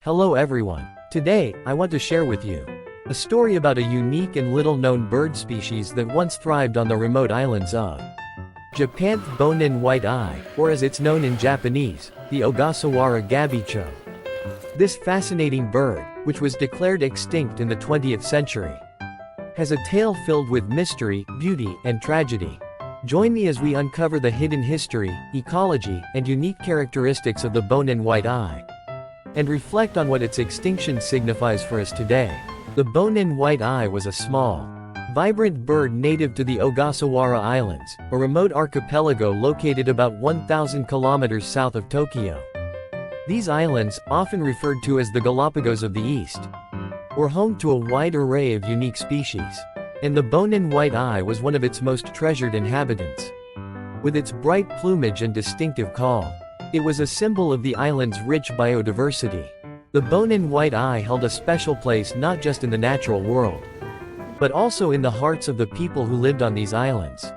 Hello everyone. Today, I want to share with you a story about a unique and little-known bird species that once thrived on the remote islands of Japan's Bonin White-eye, or as it's known in Japanese, the Ogasawara gabicho. This fascinating bird, which was declared extinct in the 20th century, has a tale filled with mystery, beauty, and tragedy. Join me as we uncover the hidden history, ecology, and unique characteristics of the Bonin White-eye, and reflect on what its extinction signifies for us today. The Bonin White-eye was a small, vibrant bird native to the Ogasawara Islands, a remote archipelago located about 1,000 kilometers south of Tokyo. These islands, often referred to as the Galapagos of the East, were home to a wide array of unique species, and the Bonin White-eye was one of its most treasured inhabitants. With its bright plumage and distinctive call, it was a symbol of the island's rich biodiversity. The Bonin White-eye held a special place not just in the natural world, but also in the hearts of the people who lived on these islands.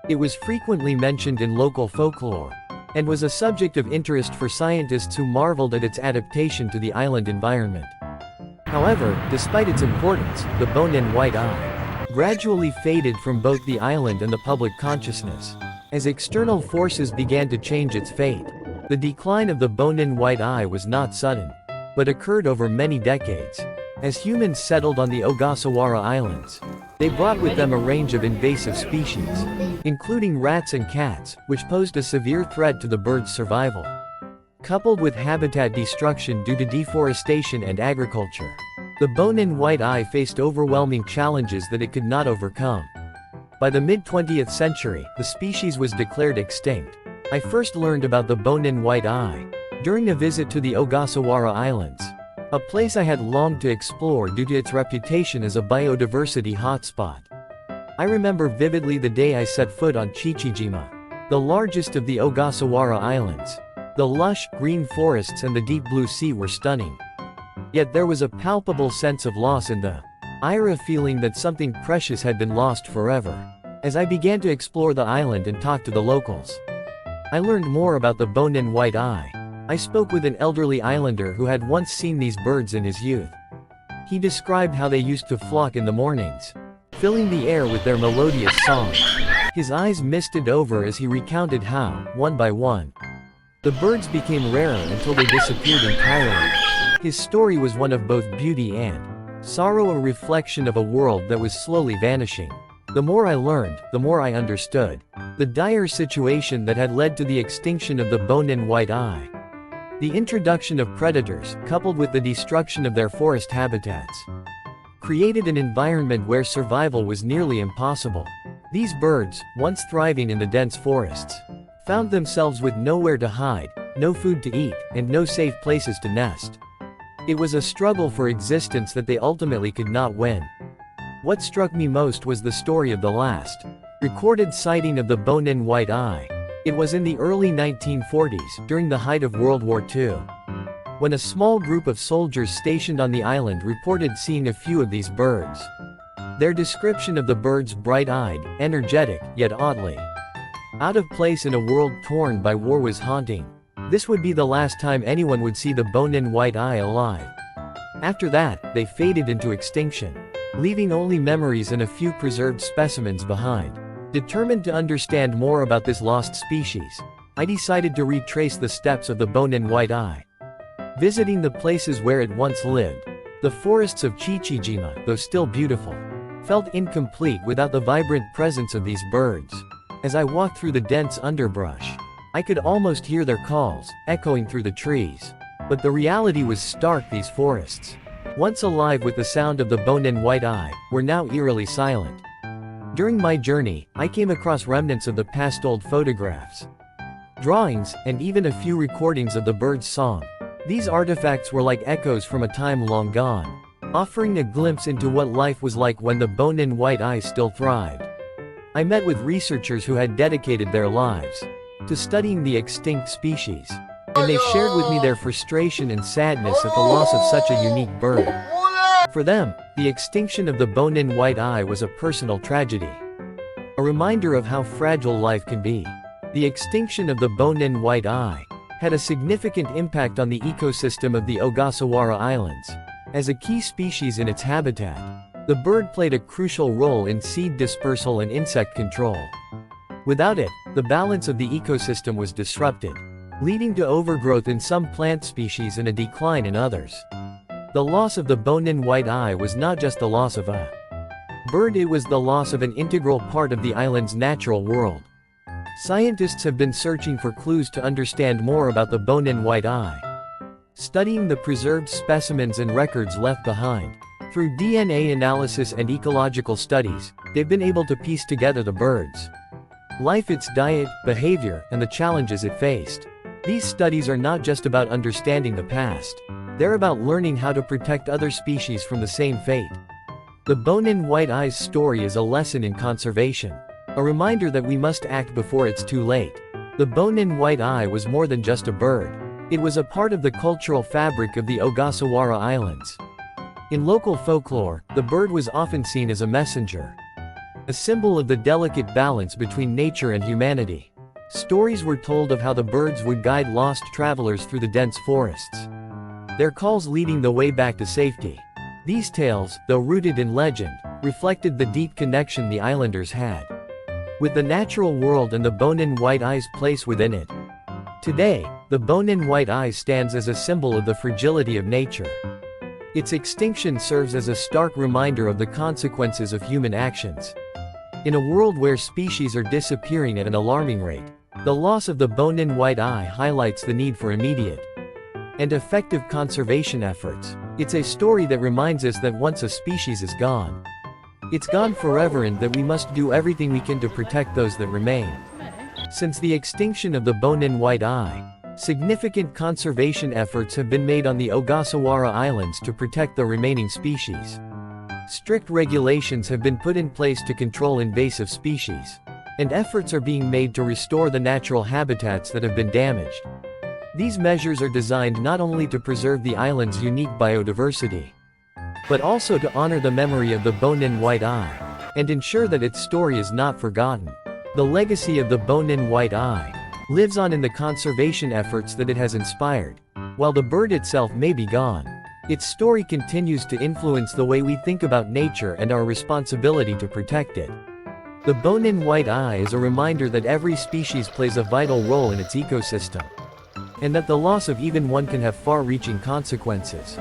It was frequently mentioned in local folklore, and was a subject of interest for scientists who marveled at its adaptation to the island environment. However, despite its importance, the Bonin White-eye gradually faded from both the island and the public consciousness, as external forces began to change its fate. The decline of the Bonin White-eye was not sudden, but occurred over many decades. As humans settled on the Ogasawara Islands, they brought with them a range of invasive species, including rats and cats, which posed a severe threat to the bird's survival. Coupled with habitat destruction due to deforestation and agriculture, the Bonin White-eye faced overwhelming challenges that it could not overcome. By the mid-20th century, the species was declared extinct. I first learned about the Bonin White-eye during a visit to the Ogasawara Islands, a place I had longed to explore due to its reputation as a biodiversity hotspot. I remember vividly the day I set foot on Chichijima, the largest of the Ogasawara Islands. The lush, green forests and the deep blue sea were stunning. Yet there was a palpable sense of loss in the air, feeling that something precious had been lost forever. As I began to explore the island and talk to the locals, I learned more about the Bonin White-eye. I spoke with an elderly islander who had once seen these birds in his youth. He described how they used to flock in the mornings, filling the air with their melodious songs. His eyes misted over as he recounted how, one by one, the birds became rarer until they disappeared entirely. His story was one of both beauty and sorrow, a reflection of a world that was slowly vanishing. The more I learned, the more I understood the dire situation that had led to the extinction of the Bonin White-eye. The introduction of predators, coupled with the destruction of their forest habitats, created an environment where survival was nearly impossible. These birds, once thriving in the dense forests, found themselves with nowhere to hide, no food to eat, and no safe places to nest. It was a struggle for existence that they ultimately could not win. What struck me most was the story of the last recorded sighting of the Bonin White-eye. It was in the early 1940s, during the height of World War II, when a small group of soldiers stationed on the island reported seeing a few of these birds. Their description of the birds, bright-eyed, energetic, yet oddly out of place in a world torn by war, was haunting. This would be the last time anyone would see the Bonin White-eye alive. After that, they faded into extinction, leaving only memories and a few preserved specimens behind. Determined to understand more about this lost species, I decided to retrace the steps of the Bonin White-eye. Visiting the places where it once lived, the forests of Chichijima, though still beautiful, felt incomplete without the vibrant presence of these birds. As I walked through the dense underbrush, I could almost hear their calls, echoing through the trees. But the reality was stark. These forests, once alive with the sound of the Bonin White-eye, were now eerily silent. During my journey, I came across remnants of the past, old photographs, drawings, and even a few recordings of the bird's song. These artifacts were like echoes from a time long gone, offering a glimpse into what life was like when the Bonin White-eye still thrived. I met with researchers who had dedicated their lives to studying the extinct species, and they shared with me their frustration and sadness at the loss of such a unique bird. For them, the extinction of the Bonin White-eye was a personal tragedy, a reminder of how fragile life can be. The extinction of the Bonin White-eye had a significant impact on the ecosystem of the Ogasawara Islands. As a key species in its habitat, the bird played a crucial role in seed dispersal and insect control. Without it, the balance of the ecosystem was disrupted, leading to overgrowth in some plant species and a decline in others. The loss of the Bonin White-eye was not just the loss of a bird, it was the loss of an integral part of the island's natural world. Scientists have been searching for clues to understand more about the Bonin White-eye. Studying the preserved specimens and records left behind. Through DNA analysis and ecological studies, they've been able to piece together the bird's life, its diet, behavior, and the challenges it faced. These studies are not just about understanding the past. They're about learning how to protect other species from the same fate. The Bonin White-eye's story is a lesson in conservation. A reminder that we must act before it's too late. The Bonin White-eye was more than just a bird. It was a part of the cultural fabric of the Ogasawara Islands. In local folklore, the bird was often seen as a messenger, a symbol of the delicate balance between nature and humanity. Stories were told of how the birds would guide lost travelers through the dense forests, their calls leading the way back to safety. These tales, though rooted in legend, reflected the deep connection the islanders had with the natural world and the Bonin White-eye's place within it. Today, the Bonin White-eye stands as a symbol of the fragility of nature. Its extinction serves as a stark reminder of the consequences of human actions. In a world where species are disappearing at an alarming rate, the loss of the Bonin White-eye highlights the need for immediate and effective conservation efforts. It's a story that reminds us that once a species is gone, it's gone forever, and that we must do everything we can to protect those that remain. Since the extinction of the Bonin White-eye, significant conservation efforts have been made on the Ogasawara Islands to protect the remaining species. Strict regulations have been put in place to control invasive species, and efforts are being made to restore the natural habitats that have been damaged. These measures are designed not only to preserve the island's unique biodiversity, but also to honor the memory of the Bonin White-eye, and ensure that its story is not forgotten. The legacy of the Bonin White-eye lives on in the conservation efforts that it has inspired. While the bird itself may be gone, its story continues to influence the way we think about nature and our responsibility to protect it. The Bonin White-eye is a reminder that every species plays a vital role in its ecosystem, and that the loss of even one can have far-reaching consequences.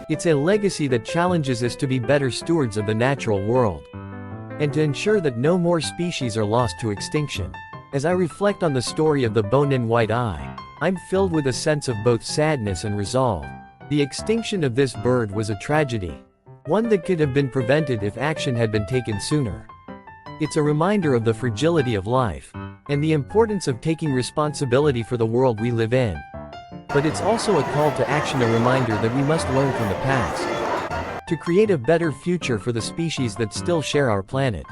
It's a legacy that challenges us to be better stewards of the natural world, and to ensure that no more species are lost to extinction. As I reflect on the story of the Bonin White-eye, I'm filled with a sense of both sadness and resolve. The extinction of this bird was a tragedy, one that could have been prevented if action had been taken sooner. It's a reminder of the fragility of life, and the importance of taking responsibility for the world we live in. But it's also a call to action, a reminder that we must learn from the past, to create a better future for the species that still share our planet.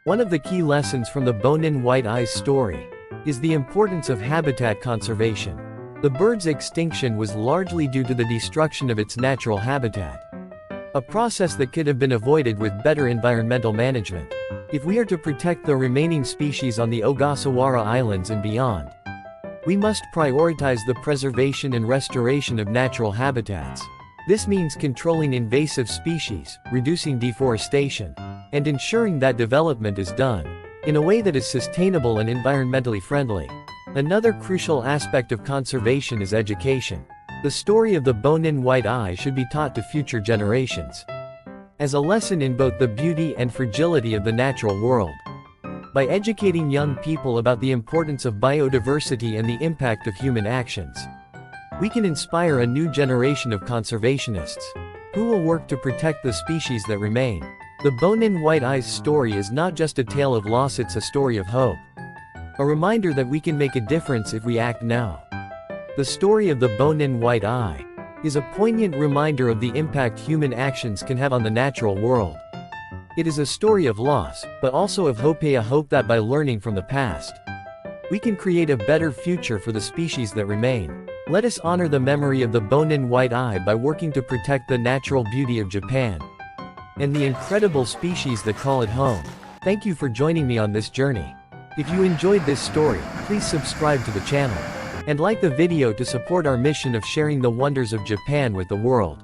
One of the key lessons from the Bonin White-eye's story is the importance of habitat conservation. The bird's extinction was largely due to the destruction of its natural habitat, a process that could have been avoided with better environmental management. If we are to protect the remaining species on the Ogasawara Islands and beyond, we must prioritize the preservation and restoration of natural habitats. This means controlling invasive species, reducing deforestation, and ensuring that development is done in a way that is sustainable and environmentally friendly. Another crucial aspect of conservation is education. The story of the Bonin White-eye should be taught to future generations as a lesson in both the beauty and fragility of the natural world. By educating young people about the importance of biodiversity and the impact of human actions, we can inspire a new generation of conservationists who will work to protect the species that remain. The Bonin White-eye's story is not just a tale of loss, it's a story of hope, a reminder that we can make a difference if we act now. The story of the Bonin White-eye is a poignant reminder of the impact human actions can have on the natural world. It is a story of loss, but also of hope, a hope that by learning from the past, we can create a better future for the species that remain. Let us honor the memory of the Bonin White-eye by working to protect the natural beauty of Japan and the incredible species that call it home. Thank you for joining me on this journey. If you enjoyed this story, please subscribe to the channel And like the video to support our mission of sharing the wonders of Japan with the world.